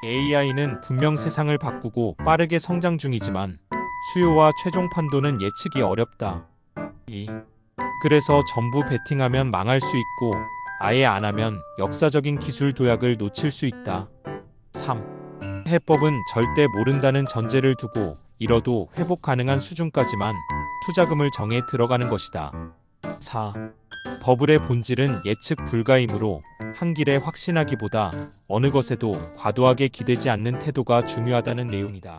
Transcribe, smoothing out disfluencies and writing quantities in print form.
AI는 분명 세상을 바꾸고 빠르게 성장 중이지만 수요와 최종 판도는 예측이 어렵다. 2. 그래서 전부 베팅하면 망할 수 있고 아예 안 하면 역사적인 기술 도약을 놓칠 수 있다. 3. 해법은 절대 모른다는 전제를 두고 잃어도 회복 가능한 수준까지만 투자금을 정해 들어가는 것이다. 4. 버블의 본질은 예측 불가이므로 한 길에 확신하기보다 어느 것에도 과도하게 기대지 않는 태도가 중요하다는 내용이다.